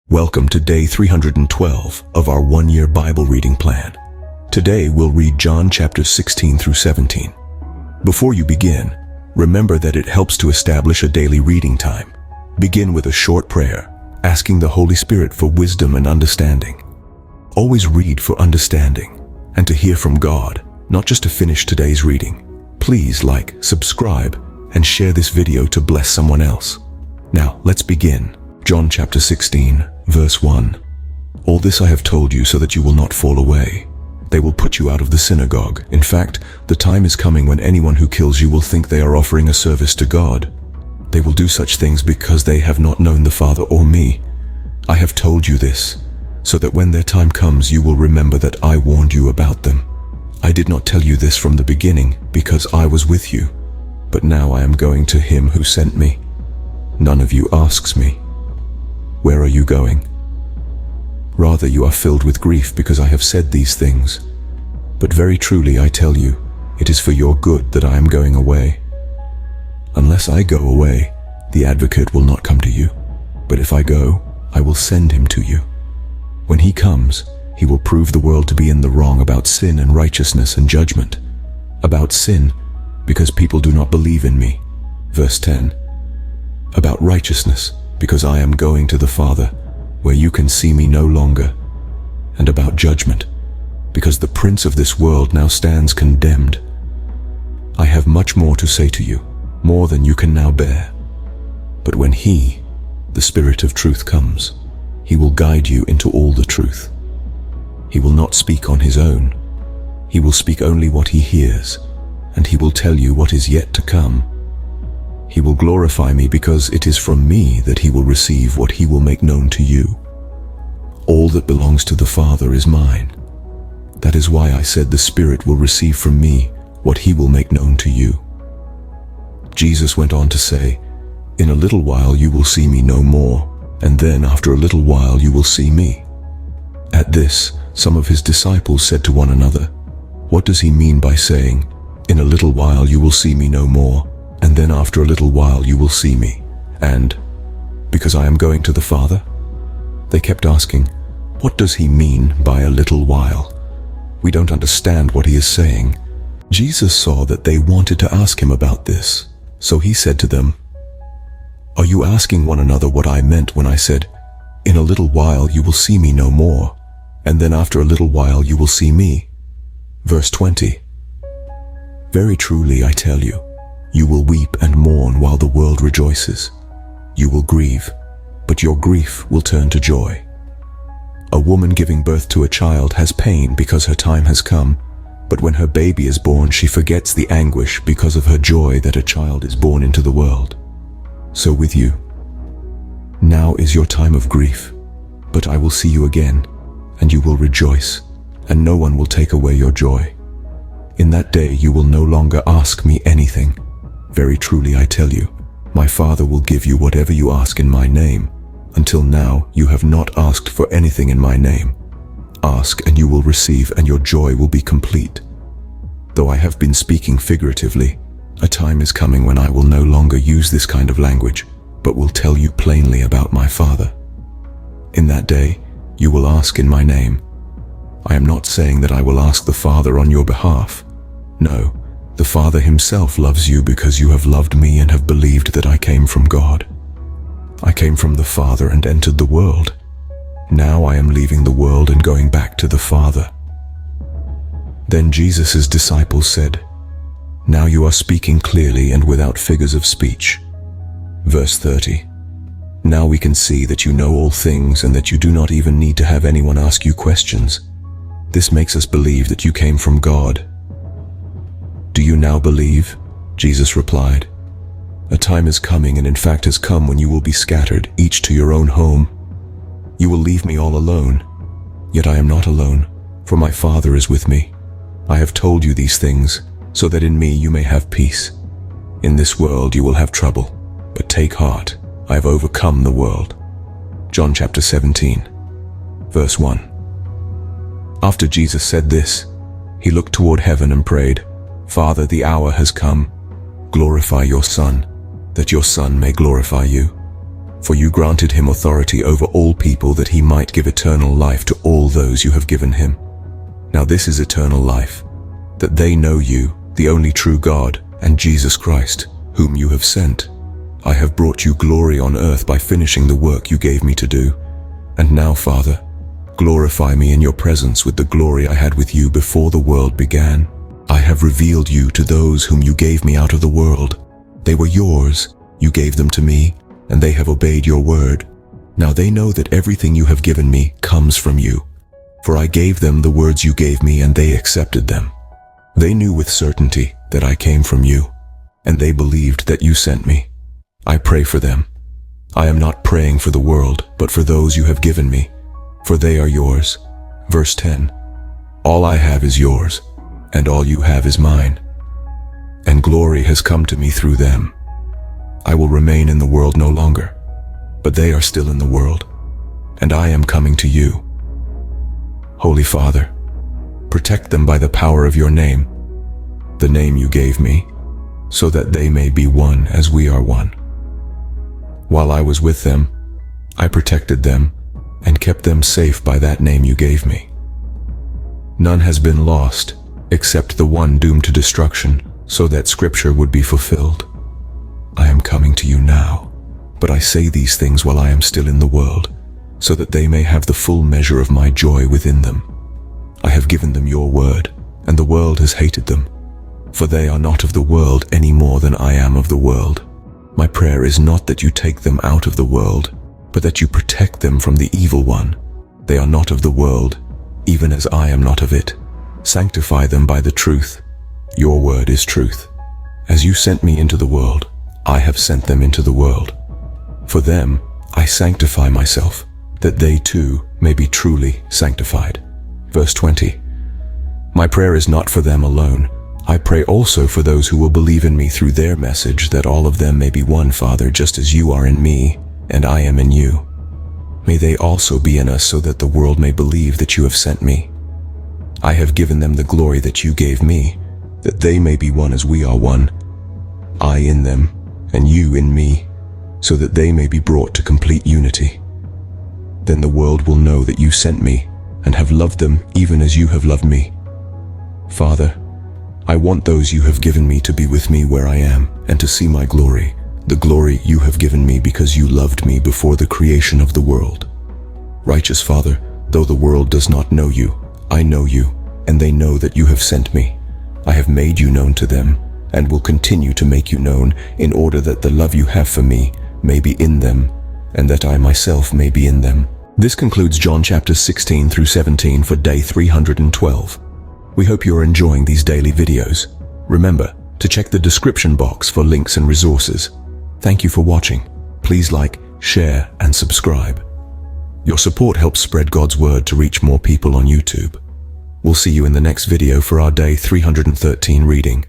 Welcome to day 312 of our one-year Bible reading plan. Today we'll read John chapters 16 through 17. Before you begin, remember that it helps to establish a daily reading time. Begin with a short prayer, asking the Holy Spirit for wisdom and understanding. Always read for understanding and to hear from God, not just to finish today's reading. Please like, subscribe, and share this video to bless someone else. Now, let's begin. John chapter 16, verse 1. All this I have told you so that you will not fall away. They will put you out of the synagogue. In fact, the time is coming when anyone who kills you will think they are offering a service to God. They will do such things because they have not known the Father or me. I have told you this, so that when their time comes you will remember that I warned you about them. I did not tell you this from the beginning because I was with you, but now I am going to him who sent me. None of you asks me, "Where are you going?" Rather, you are filled with grief because I have said these things. But very truly I tell you, it is for your good that I am going away. Unless I go away, the Advocate will not come to you. But if I go, I will send him to you. When he comes, he will prove the world to be in the wrong about sin and righteousness and judgment. About sin, because people do not believe in me. Verse 10. About righteousness, because I am going to the Father, where you can see me no longer. And about judgment, because the prince of this world now stands condemned. I have much more to say to you, more than you can now bear. But when he, the Spirit of truth, comes, he will guide you into all the truth. He will not speak on his own. He will speak only what he hears, and he will tell you what is yet to come. He will glorify me because it is from me that he will receive what he will make known to you. All that belongs to the Father is mine. That is why I said the Spirit will receive from me what he will make known to you. Jesus went on to say, "In a little while you will see me no more, and then after a little while you will see me." At this, some of his disciples said to one another, "What does he mean by saying, 'In a little while you will see me no more, and then after a little while you will see me'? And, 'Because I am going to the Father'?" They kept asking, "What does he mean by a little while? We don't understand what he is saying." Jesus saw that they wanted to ask him about this, so he said to them, "Are you asking one another what I meant when I said, 'In a little while you will see me no more, and then after a little while you will see me'?" Verse 20. Very truly I tell you, you will weep and mourn while the world rejoices. You will grieve, but your grief will turn to joy. A woman giving birth to a child has pain because her time has come, but when her baby is born, she forgets the anguish because of her joy that a child is born into the world. So with you, now is your time of grief, but I will see you again, and you will rejoice, and no one will take away your joy. In that day you will no longer ask me anything. Very truly I tell you, my Father will give you whatever you ask in my name. Until now you have not asked for anything in my name. Ask and you will receive, and your joy will be complete. Though I have been speaking figuratively, a time is coming when I will no longer use this kind of language, but will tell you plainly about my Father. In that day you will ask in my name. I am not saying that I will ask the Father on your behalf. No, the Father himself loves you because you have loved me and have believed that I came from God. I came from the Father and entered the world. Now I am leaving the world and going back to the Father." Then Jesus' disciples said, "Now you are speaking clearly and without figures of speech." Verse 30. Now we can see that you know all things and that you do not even need to have anyone ask you questions. This makes us believe that you came from God. "Do you now believe?" Jesus replied. "A time is coming, and in fact has come, when you will be scattered, each to your own home. You will leave me all alone. Yet I am not alone, for my Father is with me. I have told you these things, so that in me you may have peace. In this world you will have trouble, but take heart, I have overcome the world." John chapter 17, verse 1. After Jesus said this, he looked toward heaven and prayed, "Father, the hour has come. Glorify your Son, that your Son may glorify you. For you granted him authority over all people that he might give eternal life to all those you have given him. Now this is eternal life, that they know you, the only true God, and Jesus Christ, whom you have sent. I have brought you glory on earth by finishing the work you gave me to do. And now, Father, glorify me in your presence with the glory I had with you before the world began. I have revealed you to those whom you gave me out of the world. They were yours, you gave them to me, and they have obeyed your word. Now they know that everything you have given me comes from you. For I gave them the words you gave me, and they accepted them. They knew with certainty that I came from you, and they believed that you sent me. I pray for them. I am not praying for the world, but for those you have given me, for they are yours. Verse 10. All I have is yours, and all you have is mine. And glory has come to me through them. I will remain in the world no longer, but they are still in the world, and I am coming to you. Holy Father, protect them by the power of your name, the name you gave me, so that they may be one as we are one. While I was with them, I protected them and kept them safe by that name you gave me. None has been lost except the one doomed to destruction, so that Scripture would be fulfilled. I am coming to you now, but I say these things while I am still in the world, so that they may have the full measure of my joy within them. I have given them your word, and the world has hated them, for they are not of the world any more than I am of the world. My prayer is not that you take them out of the world, but that you protect them from the evil one. They are not of the world, even as I am not of it. Sanctify them by the truth. Your word is truth. As you sent me into the world, I have sent them into the world. For them I sanctify myself, that they too may be truly sanctified. Verse 20. My prayer is not for them alone. I pray also for those who will believe in me through their message, that all of them may be one, Father, just as you are in me, and I am in you. May they also be in us, so that the world may believe that you have sent me. I have given them the glory that you gave me, that they may be one as we are one, I in them, and you in me, so that they may be brought to complete unity. Then the world will know that you sent me, and have loved them even as you have loved me. Father, I want those you have given me to be with me where I am, and to see my glory, the glory you have given me because you loved me before the creation of the world. Righteous Father, though the world does not know you, I know you, and they know that you have sent me. I have made you known to them, and will continue to make you known, in order that the love you have for me may be in them, and that I myself may be in them. This concludes John chapters 16 through 17 for day 312. We hope you're enjoying these daily videos. Remember to check the description box for links and resources. Thank you for watching. Please like, share, and subscribe. Your support helps spread God's word to reach more people on YouTube. We'll see you in the next video for our day 313 reading.